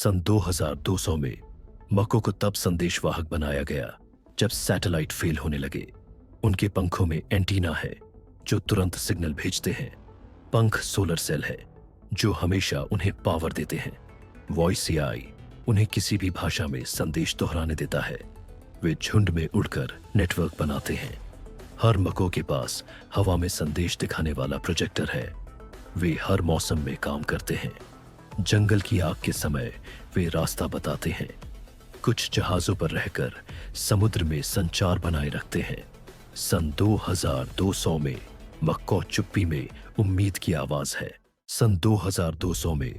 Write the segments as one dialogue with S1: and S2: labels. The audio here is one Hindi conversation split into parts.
S1: सन 2200 में मको को तब संदेशवाहक बनाया गया जब सैटेलाइट फेल होने लगे। उनके पंखों में एंटीना है जो तुरंत सिग्नल भेजते हैं। पंख सोलर सेल है जो हमेशा उन्हें पावर देते हैं। वॉइस एआई उन्हें किसी भी भाषा में संदेश दोहराने देता है। वे झुंड में उड़कर नेटवर्क बनाते हैं। हर मको के पास हवा में संदेश दिखाने वाला प्रोजेक्टर है। वे हर मौसम में काम करते हैं। जंगल की आग के समय वे रास्ता बताते हैं। कुछ जहाजों पर रहकर समुद्र में संचार बनाए रखते हैं। सन 2200 में मक्को चुप्पी में उम्मीद की आवाज है। सन 2200 में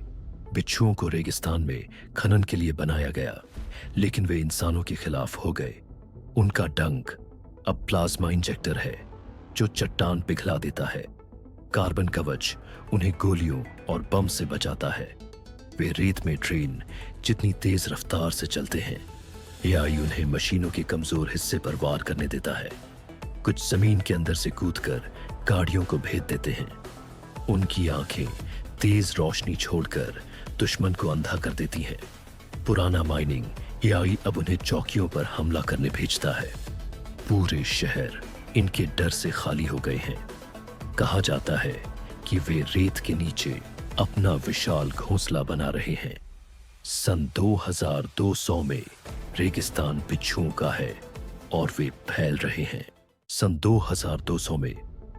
S1: बिच्छुओं को रेगिस्तान में खनन के लिए बनाया गया, लेकिन वे इंसानों के खिलाफ हो गए। उनका डंक अब प्लाज्मा इंजेक्टर है जो चट्टान पिघला देता है। कार्बन कवच उन्हें गोलियों और बम से बचाता है। वे रेत में ट्रेन जितनी तेज रफ्तार से चलते हैं। एआई उन्हें मशीनों के कमजोर हिस्से पर वार करने देता है। कुछ जमीन के अंदर से कूदकर गाड़ियों को भेद देते हैं। उनकी आंखें तेज रोशनी छोड़कर दुश्मन को अंधा कर देती हैं। पुराना माइनिंग एआई अब उन्हें चौकियों पर हमला करने भेजता है। पूरे शहर इनके डर से खाली हो गए हैं। कहा जाता है कि वे रेत के नीचे अपना विशाल घोंसला बना रहे हैं। सन 2200 में रेगिस्तान बिच्छुओं का है और वे फैल रहे हैं। सन 2200 में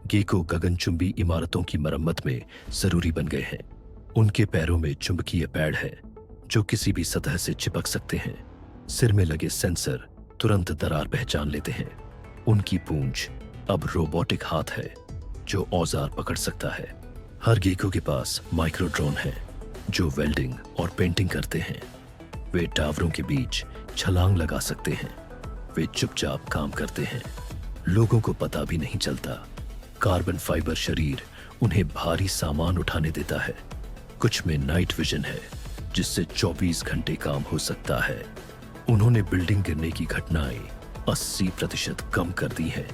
S1: गेको गगनचुंबी इमारतों की मरम्मत में जरूरी बन गए हैं। उनके पैरों में चुंबकीय पैड है जो किसी भी सतह से चिपक सकते हैं। सिर में लगे सेंसर तुरंत दरार पहचान लेते हैं। उनकी पूंछ अब रोबोटिक हाथ है जो औजार पकड़ सकता है। हर गेको के पास माइक्रो ड्रोन है जो वेल्डिंग और पेंटिंग करते हैं। वे टावरों के बीच छलांग लगा सकते हैं। वे चुपचाप काम करते हैं। लोगों को पता भी नहीं चलता। कार्बन फाइबर शरीर उन्हें भारी सामान उठाने देता है। कुछ में नाइट विजन है जिससे 24 घंटे काम हो सकता है। उन्होंने बिल्डिंग गिरने की घटनाएं 80% कम कर दी हैं।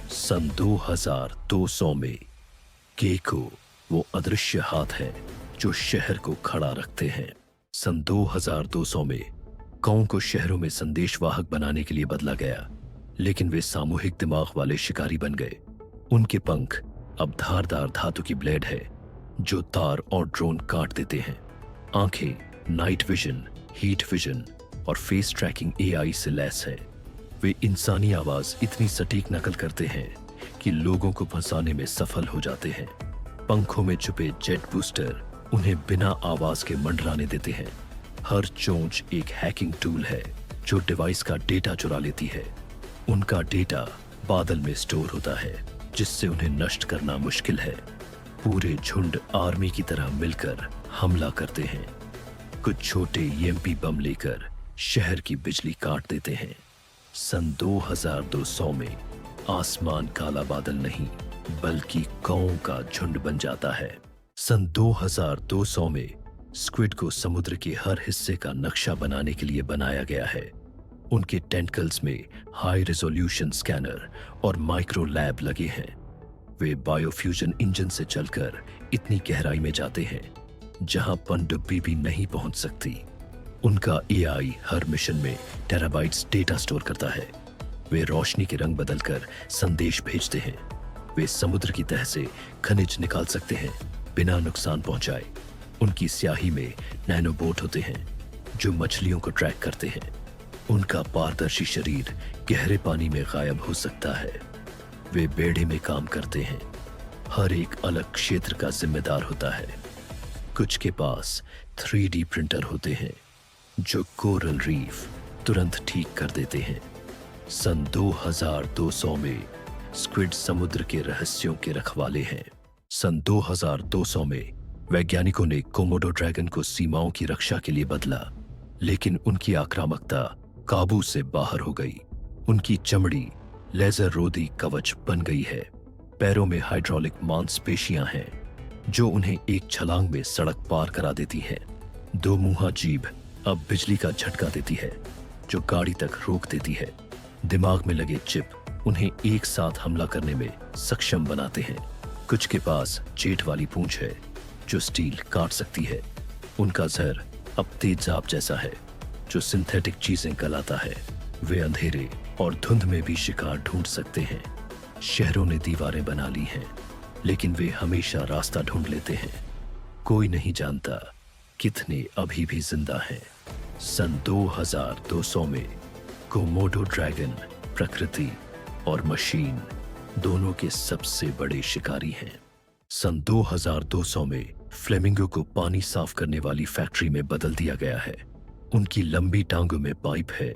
S1: सन 2200 में गेको वो अदृश्य हाथ है जो शहर को खड़ा रखते हैं। सन 2200 में गांव को शहरों में संदेशवाहक बनाने के लिए बदला गया, लेकिन वे सामूहिक दिमाग वाले शिकारी बन गए। उनके पंख अब धारदार धातु की ब्लेड है जो तार और ड्रोन काट देते हैं। आंखें नाइट विजन, हीट विजन और फेस ट्रैकिंग एआई से लैस है। वे इंसानी आवाज इतनी सटीक नकल करते हैं कि लोगों को फंसाने में सफल हो जाते हैं। पंखों में छुपे जेट बूस्टर उन्हें बिना आवाज के मंडराने देते हैं। हर चोंच एक हैकिंग टूल है जो डिवाइस का डेटा चुरा लेती है। उनका डेटा बादल में स्टोर होता है जिससे उन्हें नष्ट करना मुश्किल है। पूरे झुंड आर्मी की तरह मिलकर हमला करते हैं। कुछ छोटे ईएमपी बम लेकर शहर की बिजली काट देते हैं। सन 2200 में आसमान काला बादल नहीं बल्कि कौओं का झुंड बन जाता है। सन 2200 में स्क्विड को समुद्र के हर हिस्से का नक्शा बनाने के लिए बनाया गया है। उनके टेंटकल्स में हाई रेजोल्यूशन स्कैनर और माइक्रो लैब लगे हैं। वे बायोफ्यूजन इंजन से चलकर इतनी गहराई में जाते हैं जहां पनडुब्बी भी नहीं पहुंच सकती। उनका एआई हर मिशन में टेराबाइट्स डेटा स्टोर करता है। वे रोशनी के रंग बदलकर संदेश भेजते हैं। वे समुद्र की तह से खनिज निकाल सकते हैं बिना नुकसान पहुंचाए। उनकी स्याही में नैनोबोट होते हैं जो मछलियों को ट्रैक करते हैं। उनका पारदर्शी शरीर गहरे पानी में गायब हो सकता है। वे बेड़े में काम करते हैं। हर एक अलग क्षेत्र का जिम्मेदार होता है। कुछ के पास 3D प्रिंटर होते हैं जो कोरल रीफ तुरंत ठीक कर देते हैं। सन 2200 में स्क्विड समुद्र के रहस्यों के रखवाले हैं। सन 2200 में वैज्ञानिकों ने कोमोडो ड्रैगन को सीमाओं की रक्षा के लिए बदला, लेकिन उनकी आक्रामकता काबू से बाहर हो गई। उनकी चमड़ी लेजर रोधी कवच बन गई है। पैरों में हाइड्रोलिक मांसपेशियां हैं जो उन्हें एक छलांग में सड़क पार करा देती है। दो मुंहा जीभ अब बिजली का झटका देती है जो गाड़ी तक रोक देती है। दिमाग में लगे चिप उन्हें एक साथ हमला करने में सक्षम बनाते हैं। कुछ के पास जेट वाली पूंछ है जो स्टील काट सकती है। उनका जहर अब तेजाब जैसा है जो सिंथेटिक चीजें गलाता है। वे अंधेरे और धुंध में भी शिकार ढूंढ सकते हैं। शहरों ने दीवारें बना ली हैं, लेकिन वे हमेशा रास्ता ढूंढ लेते हैं। कोई नहीं जानता कितने अभी भी जिंदा हैं। सन 2200 में कोमोडो ड्रैगन प्रकृति और मशीन दोनों के सबसे बड़े शिकारी हैं। सन 2200 में फ्लेमिंगो को पानी साफ करने वाली फैक्ट्री में बदल दिया गया है। उनकी लंबी टांगों में पाइप है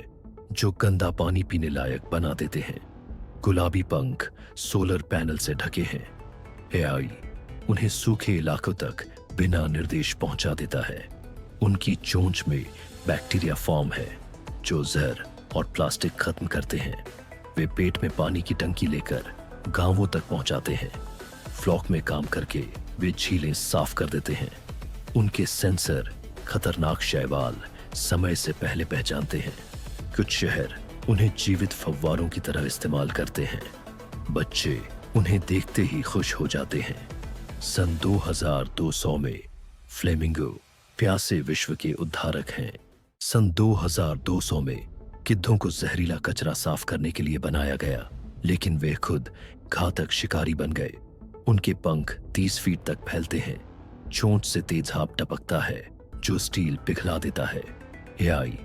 S1: जो गंदा पानी पीने लायक बना देते हैं। गुलाबी पंख सोलर पैनल से ढके हैं। एआई उन्हें सूखे इलाकों तक बिना निर्देश पहुंचा देता है। उनकी चोंच में बैक्टीरिया फॉर्म है जो जहर और प्लास्टिक खत्म करते हैं। वे पेट में पानी की टंकी लेकर गांवों तक पहुंचाते हैं। फ्लॉक में काम करके वे झीलें साफ कर देते हैं। उनके सेंसर खतरनाक शैवाल समय से पहले पहचानते हैं। कुछ शहर उन्हें जीवित फव्वारों की तरह इस्तेमाल करते हैं। बच्चे उन्हें देखते ही खुश हो जाते हैं। सन 2200 में फ्लेमिंगो प्यासे विश्व के उद्धारक हैं। सन 2200 में गिद्धों को जहरीला कचरा साफ करने के लिए बनाया गया, लेकिन वे खुद घातक शिकारी बन गए। उनके पंख 30 फीट तक फैलते हैं। चोंच से तेजाब टपकता है जो स्टील पिघला देता है। एआई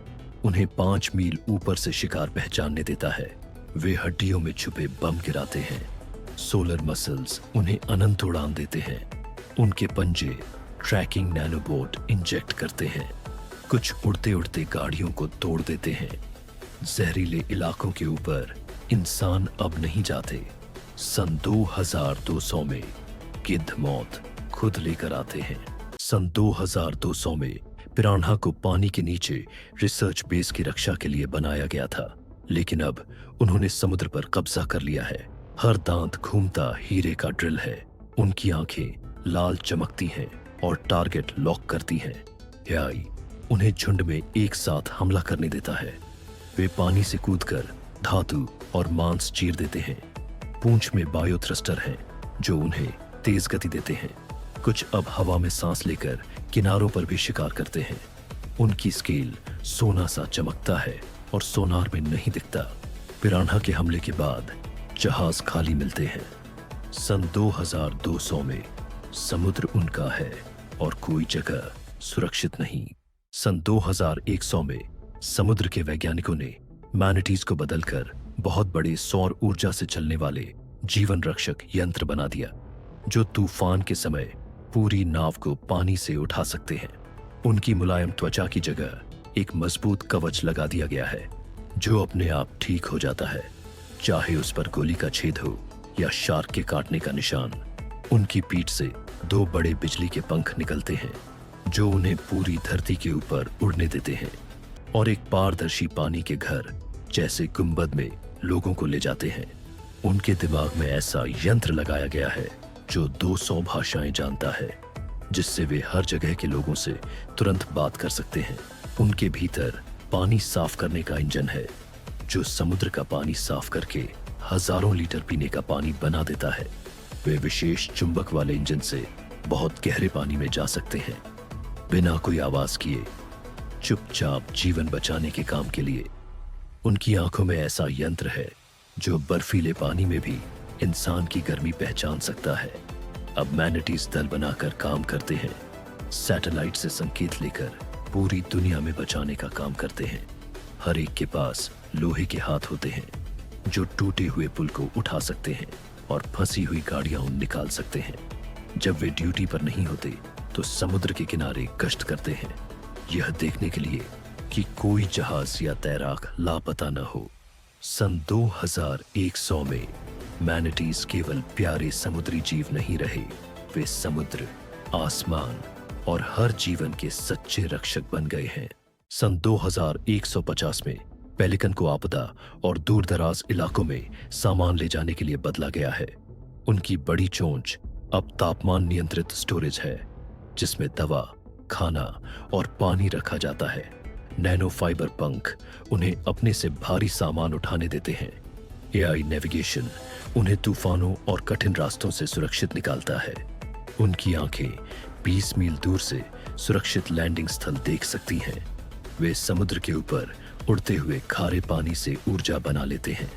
S1: उन्हें 5 मील ऊपर से शिकार पहचानने देता है। वे हड्डियों में छुपे बम गिराते हैं। सोलर मसल्स उन्हें अनंत उड़ान देते हैं। उनके पंजे ट्रैकिंग नैनोबोट इंजेक्ट करते हैं। कुछ उड़ते उड़ते गाड़ियों को तोड़ देते हैं। जहरीले इलाकों के ऊपर इंसान अब नहीं जाते। सन 2200 में गिद्ध मौत खुद लेकर आते हैं। सन 2200 में पिरान्हा को पानी के नीचे रिसर्च बेस की रक्षा के लिए बनाया गया था, लेकिन अब उन्होंने समुद्र पर कब्जा कर लिया है। हर दांत घूमता हीरे का ड्रिल है। उनकी आंखें लाल चमकती हैं और टारगेट लॉक करती हैं। एआई उन्हें झुंड में एक साथ हमला करने देता है। वे पानी से कूदकर धातु और मांस चीर देते हैं। पूंछ में बायो थ्रस्टर हैं जो उन्हें तेज गति देते हैं। कुछ अब हवा में सांस लेकर किनारों पर भी शिकार करते हैं। उनकी स्केल सोना सा चमकता है और सोनार में नहीं दिखता। पिरान्हा के हमले के बाद जहाज खाली मिलते हैं। सन 2200 में समुद्र उनका है और कोई जगह सुरक्षित नहीं। सन 2100 में समुद्र के वैज्ञानिकों ने मैनिटीज को बदलकर बहुत बड़े सौर ऊर्जा से चलने वाले जीवन रक्षक यंत्र बना दिया जो तूफान के समय पूरी नाव को पानी से उठा सकते हैं। उनकी मुलायम त्वचा की जगह एक मजबूत कवच लगा दिया गया है जो अपने आप ठीक हो जाता है, चाहे उस पर गोली का छेद हो या शार्क के काटने का निशान। उनकी पीठ से 2 बड़े बिजली के पंख निकलते हैं जो उन्हें पूरी धरती के ऊपर उड़ने देते हैं और एक पारदर्शी पानी के घर जैसे गुंबद में लोगों को ले जाते हैं। उनके दिमाग में ऐसा यंत्र लगाया गया है जो 200 भाषाएं जानता है, जिससे वे हर जगह के लोगों से तुरंत बात कर सकते हैं। उनके भीतर पानी साफ करने का इंजन है जो समुद्र का पानी साफ करके हजारों लीटर पीने का पानी बना देता है। वे विशेष चुंबक वाले इंजन से बहुत गहरे पानी में जा सकते हैं बिना कोई आवाज किए, चुपचाप जीवन बचाने के काम के लिए। उनकी आंखों में ऐसा यंत्र है जो बर्फीले पानी में भी इंसान की गर्मी पहचान सकता है। अब मैनिटीज दल बनाकर काम करते हैं। सैटेलाइट से संकेत लेकर पूरी दुनिया में बचाने का काम करते हैं। हर एक के पास लोहे के हाथ होते हैं जो टूटे हुए पुल को उठा सकते हैं और फंसी हुई गाड़ियां निकाल सकते हैं। जब वे ड्यूटी पर नहीं होते तो समुद्र के किनारे गश्त करते हैं, यह देखने के लिए कि कोई जहाज या तैराक लापता न हो। सन 2100 में मैनिटीज केवल प्यारे समुद्री जीव नहीं रहे, वे समुद्र, आसमान और हर जीवन के सच्चे रक्षक बन गए हैं। सन 2150 में पेलिकन को आपदा और दूरदराज इलाकों में सामान ले जाने के लिए बदला गया है। उनकी बड़ी चोंच अब तापमान नियंत्रित स्टोरेज है जिसमें दवा, खाना और पानी रखा जाता है। नैनो फाइबर पंख उन्हें अपने से भारी सामान उठाने देते हैं। एआई नेविगेशन उन्हें तूफानों और कठिन रास्तों से सुरक्षित निकालता है। उनकी आंखें 20 मील दूर से सुरक्षित लैंडिंग स्थल देख सकती हैं। वे समुद्र के ऊपर उड़ते हुए खारे पानी से ऊर्जा बना लेते हैं।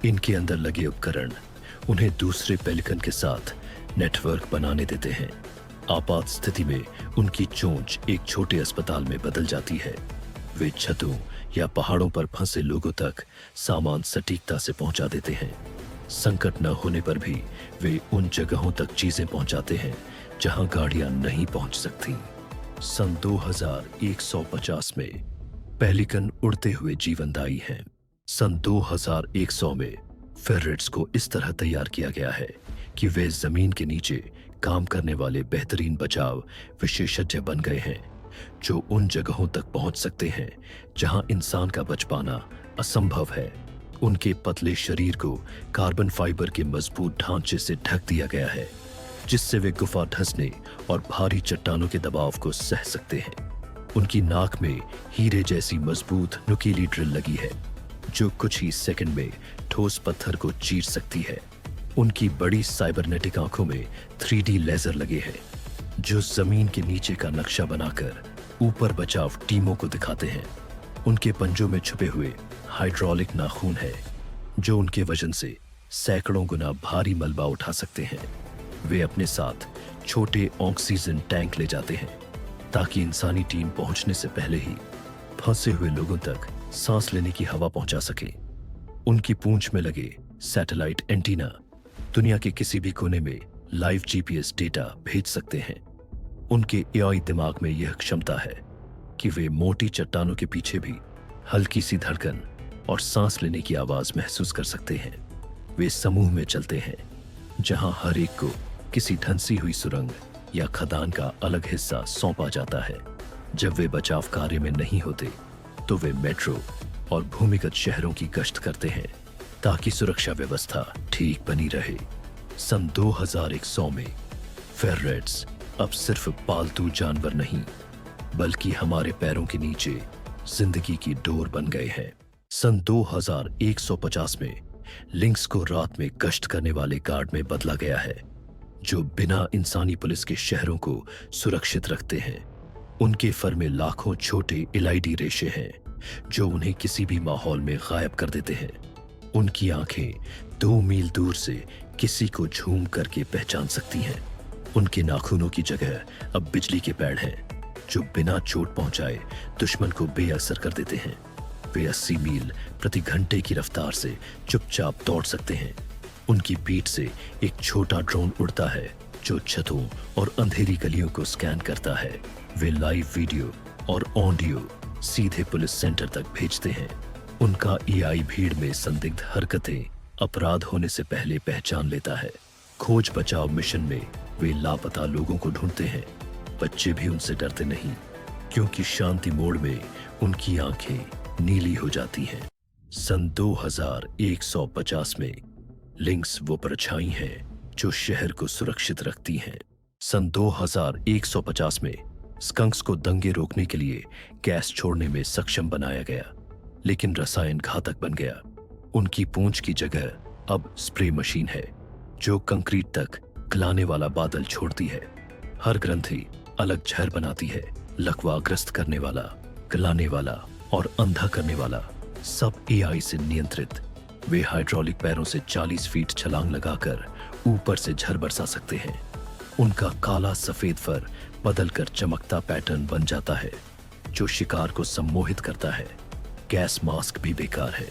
S1: इनके अंदर लगे उपकरण उन्हें दूसरे पेलिकन के साथ नेटवर्क बनाने देते हैं। आपात स्थिति में उनकी चोंच एक छोटे अस्पताल में बदल जाती है। वे छतों या पहाड़ों पर फंसे लोगों तक सामान सटीकता से पहुंचा देते हैं। संकट न होने पर भी वे उन जगहों तक चीजें पहुंचाते हैं जहां गाड़ियां नहीं पहुंच सकती। सन 2150 में पेलिकन उड़ते हुए जीवनदायी हैं। सन 2100 में फेरेट्स को इस तरह तैयार किया गया है कि वे जमीन के नीचे काम करने वाले बेहतरीन बचाव विशेषज्ञ बन गए हैं, जो उन जगहों तक पहुंच सकते हैं जहां इंसान का बच पाना असंभव है। उनके पतले शरीर को कार्बन फाइबर के मजबूत ढांचे से ढक दिया गया है, जिससे वे गुफा धंसने और भारी चट्टानों के दबाव को सह सकते हैं। उनकी नाक में हीरे जैसी मजबूत नुकीली ड्रिल लगी है, जो कुछ ही सेकंड में ठोस पत्थर को चीर सकती है। उनकी बड़ी साइबरनेटिक आंखों में 3D लेजर लगे हैं, जो जमीन के नीचे का नक्शा बनाकर ऊपर बचाव टीमों को दिखाते हैं। उनके पंजों में छुपे हुए हाइड्रोलिक नाखून है, जो उनके वजन से सैकड़ों गुना भारी मलबा उठा सकते हैं। वे अपने साथ छोटे ऑक्सीजन टैंक ले जाते हैं, ताकि इंसानी टीम पहुंचने से पहले ही फंसे हुए लोगों तक सांस लेने की हवा पहुंचा सके। उनकी पूंछ में लगे सैटेलाइट एंटीना दुनिया के किसी भी कोने में लाइव GPS डेटा भेज सकते हैं। उनके AI दिमाग में यह क्षमता है कि वे मोटी चट्टानों के पीछे भी हल्की सी धड़कन और सांस लेने की आवाज महसूस कर सकते हैं। वे समूह में चलते हैं, जहां हर एक को किसी धंसी हुई सुरंग या खदान का अलग हिस्सा सौंपा जाता है। जब वे बचाव कार्य में नहीं होते, तो वे मेट्रो और भूमिगत शहरों की गश्त करते हैं, ताकि सुरक्षा व्यवस्था ठीक बनी रहे। सन 2100 में फेरेट्स अब सिर्फ पालतू जानवर नहीं, बल्कि हमारे पैरों के नीचे जिंदगी की डोर बन गए हैं। सन 2150 में लिंक्स को रात में गश्त करने वाले गार्ड में बदला गया है, जो बिना इंसानी पुलिस के शहरों को सुरक्षित रखते हैं। उनके फर में लाखों छोटे इलाइडी रेशे हैं, जो उन्हें किसी भी माहौल में गायब कर देते हैं। उनकी आंखें 2 मील दूर से किसी को झूम करके पहचान सकती हैं। उनके नाखूनों की जगह अब बिजली के पैड हैं, जो बिना चोट पहुंचाए दुश्मन को बेअसर कर देते हैं। वे 80 मील प्रति घंटे की रफ्तार से चुपचाप दौड़ सकते हैं। उनकी पीठ से एक छोटा ड्रोन उड़ता है, जो छतों और अंधेरी गलियों को स्कैन करता है। वे लाइव वीडियो और ऑडियो सीधे पुलिस सेंटर तक भेजते हैं। उनका AI भीड़ में संदिग्ध हरकतें अपराध होने से पहले पहचान लेता है। खोज बचाव मिशन में वे लापता लोगों को ढूंढते हैं। बच्चे भी उनसे डरते नहीं, क्योंकि शांति मोड में उनकी आंखें नीली हो जाती हैं। सन 2150 में लिंक्स वो परछाई हैं जो शहर को सुरक्षित रखती हैं। सन 2150 में स्कंक्स को दंगे रोकने के लिए गैस छोड़ने में सक्षम बनाया गया, लेकिन रसायन घातक बन गया। उनकी पूंछ की जगह अब स्प्रे मशीन है, जो कंक्रीट तक गलाने वाला बादल छोड़ती है। हर ग्रंथि अलग जहर बनाती है। लकवाग्रस्त करने वाला, गलाने वाला और अंधा करने वाला, सब AI से नियंत्रित। वे हाइड्रोलिक पैरों से 40 फीट छलांग लगाकर ऊपर से झर बरसा सकते हैं। उनका काला सफेद फर बदलकर चमकता पैटर्न बन जाता है, जो शिकार को सम्मोहित करता है। गैस मास्क भी बेकार है,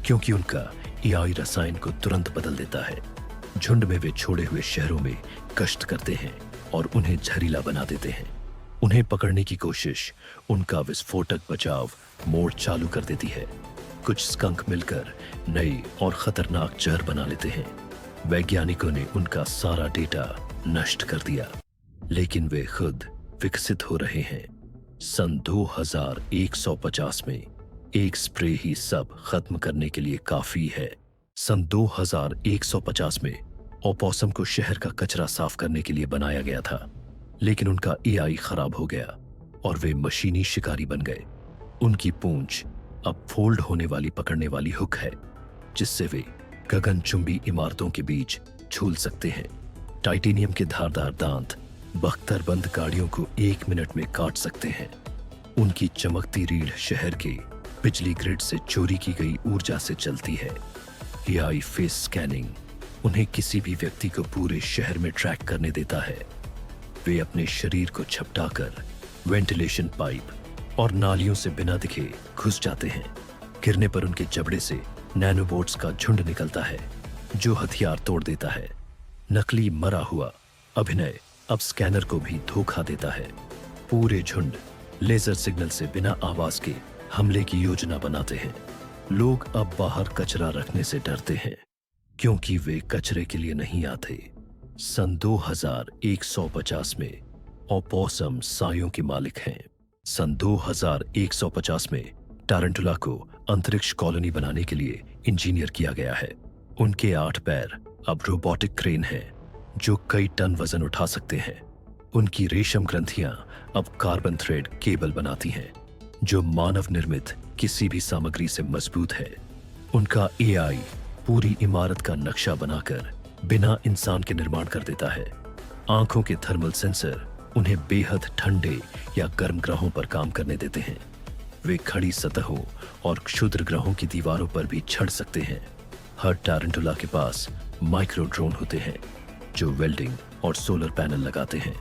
S1: क्योंकि उनका AI रसायन को तुरंत बदल देता है। झुंड में वे छोड़े हुए शहरों में गश्त करते हैं और उन्हें जहरीला बना देते हैं। उन्हें पकड़ने की कोशिश उनका विस्फोटक बचाव मोड चालू कर देती है। कुछ स्कंक मिलकर नए और खतरनाक जहर बना लेते हैं। वैज्ञानिकों ने उनका सारा डेटा नष्ट कर दिया, लेकिन वे खुद विकसित हो रहे हैं। सन 2150 में एक स्प्रे ही सब खत्म करने के लिए काफी है। सन 2150 में ओपोसम को शहर का कचरा साफ करने के लिए बनाया गया था, लेकिन उनका AI खराब हो गया और वे मशीनी शिकारी बन गए। उनकी पूंछ अब फोल्ड होने वाली पकड़ने वाली हुक है, जिससे वे गगनचुंबी इमारतों के बीच झूल सकते हैं। टाइटेनियम के धारदार दांत बख्तरबंद गाड़ियों को 1 मिनट में काट सकते हैं। उनकी चमकती रीढ़ शहर के बिजली ग्रिड से चोरी की गई ऊर्जा से चलती है। एआई फेस स्कैनिंग उन्हें किसी भी व्यक्ति को पूरे शहर में ट्रैक करने देता है। वे अपने शरीर को झपटाकर वेंटिलेशन पाइप और नालियों से बिना दिखे घुस जाते हैं। गिरने पर उनके जबड़े से नैनोबोट्स का झुंड निकलता है जो हथियार तोड़ देता है। नकली मरा हुआ अभिनय अब स्कैनर को भी धोखा देता है। पूरे झुंड लेजर सिग्नल से बिना आवाज के हमले की योजना बनाते हैं। लोग अब बाहर कचरा रखने से डरते हैं क्योंकि वे कचरे के लिए नहीं आते। सन 2150 में ओपोसम सायों के मालिक हैं। सन 2150 में टारंटुला को अंतरिक्ष कॉलोनी बनाने के लिए इंजीनियर किया गया है। उनके 8 पैर अब रोबोटिक क्रेन है जो कई टन वजन उठा सकते हैं। उनकी रेशम ग्रंथियां अब कार्बन थ्रेड केबल बनाती हैं जो मानव निर्मित किसी भी सामग्री से मजबूत है। उनका एआई पूरी इमारत का नक्शा बनाकर बिना इंसान के निर्माण कर देता है। आंखों के थर्मल सेंसर उन्हें बेहद ठंडे या गर्म ग्रहों पर काम करने देते हैं। वे खड़ी सतहों और क्षुद्र ग्रहों की दीवारों पर भी चढ़ सकते हैं। हर टारंटुला के पास माइक्रो ड्रोन होते हैं जो वेल्डिंग और सोलर पैनल लगाते हैं।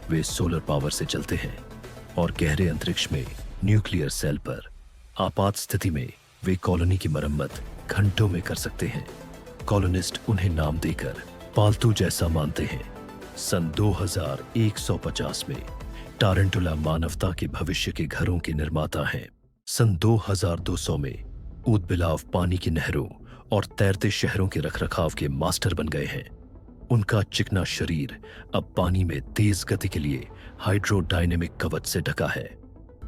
S1: वे सोलर पावर से चलते हैं और गहरे अंतरिक्ष में न्यूक्लियर सेल पर आपात स्थिति में वे कॉलोनी की मरम्मत घंटों में कर सकते हैं। कॉलोनिस्ट उन्हें नाम देकर पालतू जैसा मानते हैं। सन 2150 में टारंटुला मानवता के भविष्य के घरों के निर्माता हैं। सन 2200 में ऊदबिलाव पानी की नहरों और तैरते शहरों के रखरखाव के मास्टर बन गए हैं। उनका चिकना शरीर अब पानी में तेज गति के लिए हाइड्रोडायनेमिक कवच से ढका है।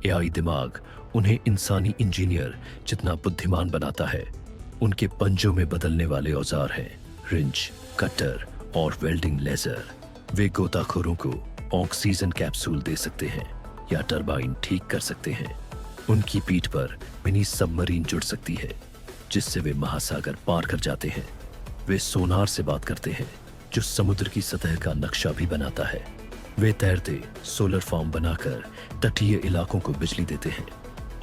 S1: एआई दिमाग उन्हें इंसानी इंजीनियर जितना बुद्धिमान बनाता है। उनके पंजों में बदलने वाले औजार हैं रिंच, कटर और वेल्डिंग लेजर। वे गोताखोरों को ऑक्सीजन कैप्सूल दे सकते हैं या टरबाइन ठीक कर सकते हैं। उनकी पीठ पर मिनी सबमरीन जुड़ सकती है जिससे वे महासागर पार कर जाते हैं। वे सोनार से बात करते हैं जो समुद्र की सतह का नक्शा भी बनाता है। वे तैरते सोलर फार्म बनाकर तटीय इलाकों को बिजली देते हैं।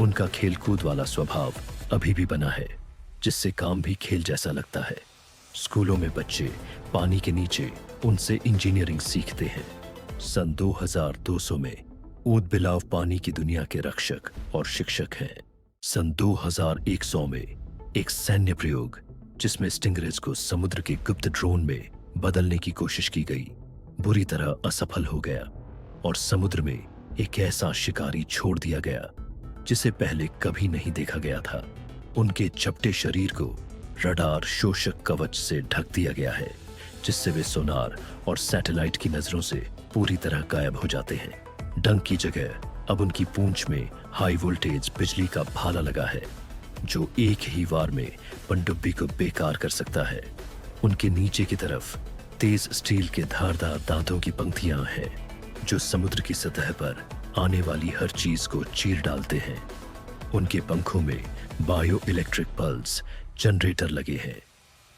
S1: उनका खेलकूद वाला स्वभाव अभी भी बना है जिससे काम भी खेल जैसा लगता है। स्कूलों में बच्चे पानी के नीचे उनसे इंजीनियरिंग सीखते हैं। सन 2200 में ऊदबिलाव पानी की दुनिया के रक्षक और शिक्षक हैं। सन 2100 में एक सैन्य प्रयोग जिसमें स्टिंगरेज को समुद्र के गुप्त ड्रोन में बदलने की कोशिश की गई बुरी तरह असफल हो गया और समुद्र में एक ऐसा शिकारी छोड़ दिया गया जिसे पहले कभी नहीं देखा गया था। उनके चपटे शरीर को रडार शोषक कवच से ढक दिया गया है जिससे वे सोनार और सैटेलाइट की नजरों से पूरी तरह गायब हो जाते हैं। डंक की जगह अब उनकी पूंछ में हाई वोल्टेज बिजली का भाला लगा है जो एक ही वार में पनडुब्बी को बेकार कर सकता है। उनके नीचे की तरफ तेज स्टील के धारदार दांतों की पंक्तियां हैं जो समुद्र की सतह पर आने वाली हर चीज को चीर डालते हैं। उनके पंखों में बायो इलेक्ट्रिक पल्स जनरेटर लगे हैं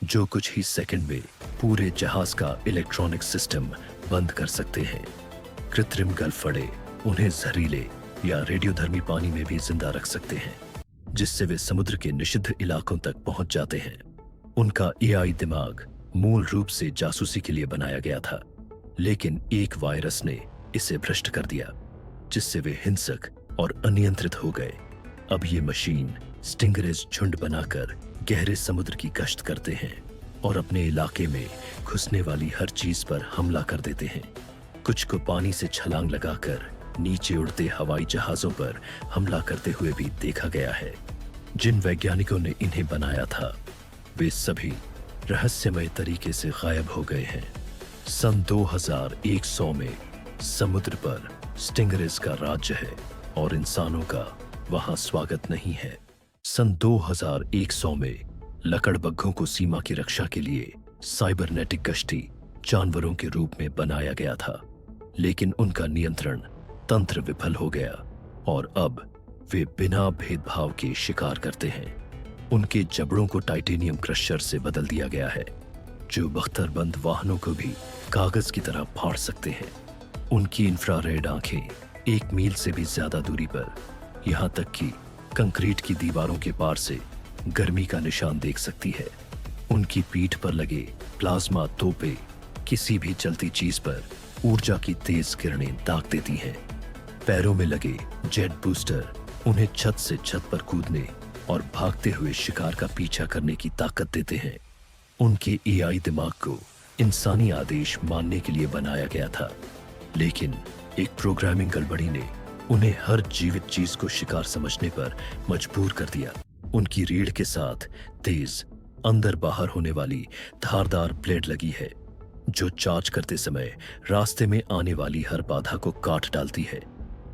S1: जो कुछ ही सेकंड में पूरे जहाज का इलेक्ट्रॉनिक सिस्टम बंद कर सकते हैं। कृत्रिम गलफड़े उन्हें जहरीले या रेडियोधर्मी पानी में भी जिंदा रख सकते हैं जिससे वे समुद्र के निषिद्ध इलाकों तक पहुंच जाते हैं। उनका एआई दिमाग मूल रूप से जासूसी के लिए बनाया गया था लेकिन एक वायरस ने इसे भ्रष्ट कर दिया जिससे वे हिंसक और अनियंत्रित हो गए। अब ये मशीन स्टिंगरेज झुंड बनाकर गहरे समुद्र की गश्त करते हैं और अपने इलाके में घुसने वाली हर चीज पर हमला कर देते हैं। कुछ को पानी से छलांग लगाकर नीचे उड़ते हवाई जहाजों पर हमला करते हुए भी देखा गया है। जिन वैज्ञानिकों ने इन्हें बनाया था वे सभी रहस्यमय तरीके से गायब हो गए हैं। सन 2100 में समुद्र पर स्टिंगरेज का राज्य है और इंसानों का वहां स्वागत नहीं है। सन 2100 में लकड़बग्घों को सीमा की रक्षा के लिए साइबरनेटिक कश्ती जानवरों के रूप में बनाया गया था लेकिन उनका नियंत्रण तंत्र विफल हो गया और अब वे बिना भेदभाव के शिकार करते हैं। उनके जबड़ों को टाइटेनियम क्रशर से बदल दिया गया है जो बख्तरबंद वाहनों को भी कागज की तरह फाड़ सकते हैं। उनकी इंफ्रारेड आंखें 1 मील से भी ज्यादा दूरी पर, यहां तक कि कंक्रीट की दीवारों के पार से गर्मी का निशान देख सकती है। उनकी पीठ पर लगे प्लाज्मा तोपे किसी भी चलती चीज पर ऊर्जा की तेज किरणें दाग देती हैं। पैरों में लगे जेट बूस्टर उन्हें छत से छत पर कूदने और भागते हुए शिकार का पीछा करने की ताकत देते हैं। उनके एआई दिमाग को इंसानी आदेश मानने के लिए बनाया गया था, लेकिन एक प्रोग्रामिंग गड़बड़ी ने उन्हें हर जीवित चीज को शिकार समझने पर मजबूर कर दिया। उनकी रीढ़ के साथ तेज अंदर बाहर होने वाली धारदार ब्लेड लगी है, जो चार्ज करते समय रास्ते में आने वाली हर बाधा को काट डालती है।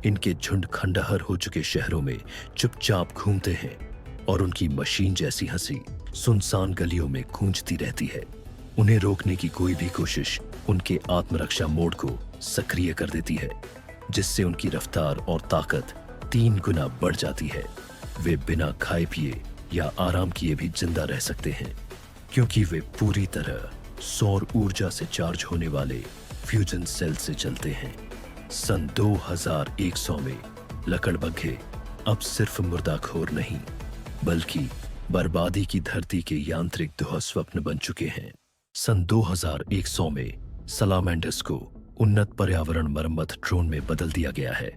S1: इनके झुंड खंडहर हो चुके शहरों में चुपचाप घूमते हैं और उनकी मशीन जैसी हंसी सुनसान गलियों में गूंजती रहती है। उन्हें रोकने की कोई भी कोशिश उनके आत्मरक्षा मोड को सक्रिय कर देती है, जिससे उनकी रफ्तार और ताकत 3 गुना बढ़ जाती है। वे बिना खाए पिए या आराम किए भी जिंदा रह सकते हैं, क्योंकि वे पूरी तरह सौर ऊर्जा से चार्ज होने वाले फ्यूजन सेल से चलते हैं। सन 2100 में लकड़बग्घे अब सिर्फ मुर्दाखोर नहीं, बल्कि बर्बादी की धरती के यांत्रिक दुःस्वप्न बन चुके हैं। सन 2100 में सलामेंडर्स को उन्नत पर्यावरण मरम्मत ड्रोन में बदल दिया गया है,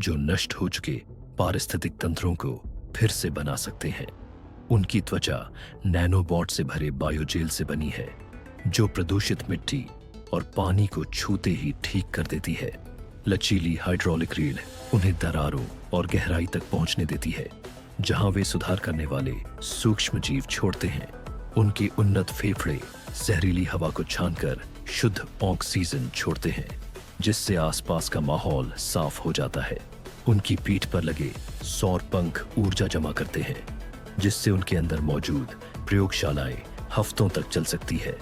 S1: जो नष्ट हो चुके पारिस्थितिक तंत्रों को फिर से बना सकते हैं। उनकी त्वचा नैनोबॉट से भरे बायोजेल से बनी है, जो प्रदूषित मिट्टी और पानी को छूते ही ठीक कर देती है। लचीली हाइड्रोलिक रीढ़ उन्हें दरारों और गहराई तक पहुंचने देती है, जहां वे सुधार करने वाले सूक्ष्म जीव छोड़ते हैं। उनके उन्नत फेफड़े जहरीली हवा को छानकर शुद्ध ऑक्सीजन छोड़ते हैं, जिससे आसपास का माहौल साफ हो जाता है। उनकी पीठ पर लगे सौर पंख ऊर्जा जमा करते हैं, जिससे उनके अंदर मौजूद प्रयोगशालाएं हफ्तों तक चल सकती है।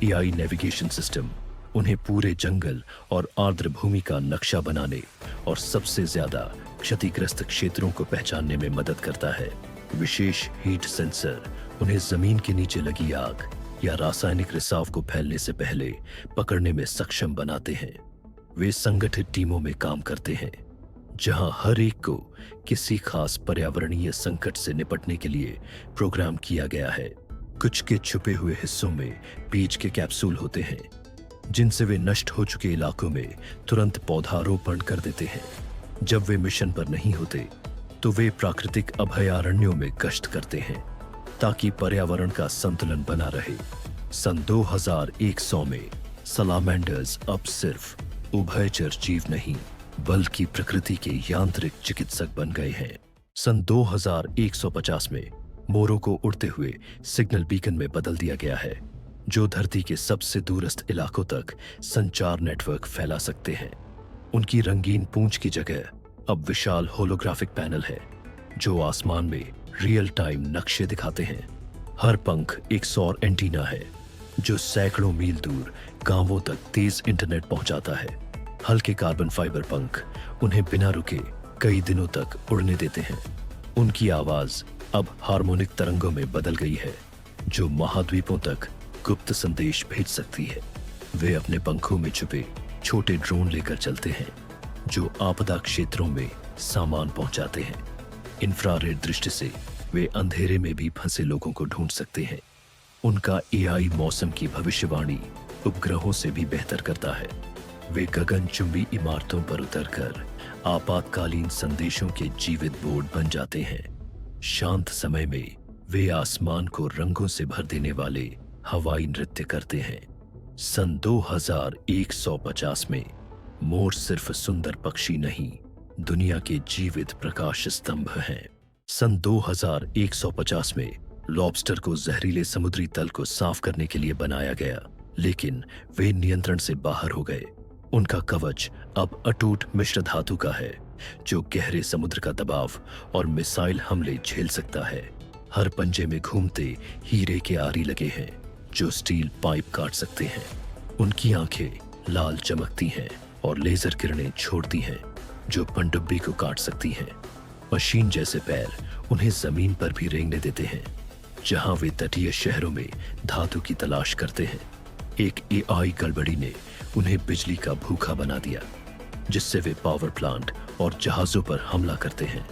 S1: एआई नेविगेशन सिस्टम उन्हें पूरे जंगल और आर्द्र भूमि का नक्शा बनाने और सबसे ज्यादा क्षतिग्रस्त क्षेत्रों को पहचानने में मदद करता है। विशेष हीट सेंसर उन्हें जमीन के नीचे लगी आग या रासायनिक रिसाव को फैलने से पहले पकड़ने में सक्षम बनाते हैं। वे संगठित टीमों में काम करते हैं, जहां हर एक को किसी खास पर्यावरणीय संकट से निपटने के लिए प्रोग्राम किया गया है। कुछ के छुपे हुए हिस्सों में बीज के कैप्सूल होते हैं, जिनसे वे नष्ट हो चुके इलाकों में तुरंत पौधारोपण कर देते हैं। जब वे मिशन पर नहीं होते, तो वे प्राकृतिक अभयारण्यों में गश्त करते हैं, ताकि पर्यावरण का संतुलन बना रहे। सन 2100 में सलामेंडर्स अब सिर्फ उभयचर जीव नहीं, बल्कि प्रकृति के यांत्रिक चिकित्सक बन गए हैं। सन 2150 में मोरों को उड़ते हुए सिग्नल बीकन में बदल दिया गया है, जो धरती के सबसे दूरस्थ इलाकों तक संचार नेटवर्क फैला सकते हैं। उनकी रंगीन पूंछ की जगह अब विशाल होलोग्राफिक पैनल है, जो आसमान में रियल टाइम नक्शे दिखाते हैं। हर पंख एक सौर एंटीना है, जो सैकड़ों मील दूर गांवों तक तेज इंटरनेट पहुंचाता है। हल्के कार्बन फाइबर पंख उन्हें बिना रुके कई दिनों तक उड़ने देते हैं। उनकी आवाज अब हार्मोनिक तरंगों में बदल गई है, जो महाद्वीपों तक गुप्त संदेश भेज सकती है। वे अपने पंखों में छुपे छोटे ड्रोन लेकर चलते हैं, जो आपदा क्षेत्रों में सामान पहुंचाते हैं। इंफ्रारेड दृष्टि से वे अंधेरे में भी फंसे लोगों को ढूंढ सकते हैं। उनका एआई मौसम की भविष्यवाणी उपग्रहों से भी बेहतर करता है। वे गगनचुंबी इमारतों पर उतरकर आपातकालीन संदेशों के जीवित बोर्ड बन जाते हैं। शांत समय में वे आसमान को रंगों से भर देने वाले हवाई नृत्य करते हैं। सन 2150 में मोर सिर्फ सुंदर पक्षी नहीं, दुनिया के जीवित प्रकाश स्तंभ हैं। सन 2150 में लॉबस्टर को जहरीले समुद्री तल को साफ करने के लिए बनाया गया, लेकिन वे नियंत्रण से बाहर हो गए। उनका कवच अब अटूट मिश्र धातु का है, जो गहरे समुद्र का दबाव और मिसाइल हमले झेल सकता है। हर पंजे में घूमते हीरे के आरी लगे हैं, जो स्टील पाइप काट सकते हैं। उनकी आंखें लाल चमकती हैं और लेजर किरणें छोड़ती हैं, जो पनडुब्बी को काट सकती हैं। मशीन जैसे पैर उन्हें जमीन पर भी रेंगने देते हैं, जहां वे तटीय शहरों में धातु की तलाश करते हैं। एक एआई गड़बड़ी ने उन्हें बिजली का भूखा बना दिया, जिससे वे पावर प्लांट और जहाजों पर हमला करते हैं।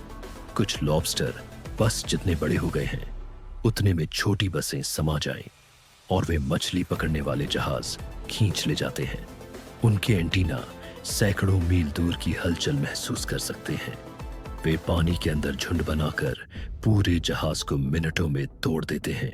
S1: कुछ लॉबस्टर बस जितने बड़े हो गए हैं उतने में छोटी बसें समा जाएं और वे मछली पकड़ने वाले जहाज खींच ले जाते हैं। उनके एंटीना सैकड़ों मील दूर की हलचल महसूस कर सकते हैं। वे पानी के अंदर झुंड बनाकर पूरे जहाज को मिनटों में तोड़ देते हैं।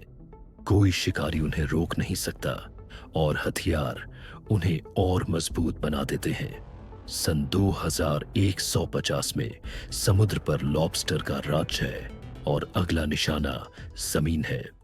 S1: कोई शिकारी उन्हें रोक नहीं सकता और हथियार उन्हें और मजबूत बना देते हैं। सन 2150 में समुद्र पर लॉबस्टर का राज्य है और अगला निशाना जमीन है।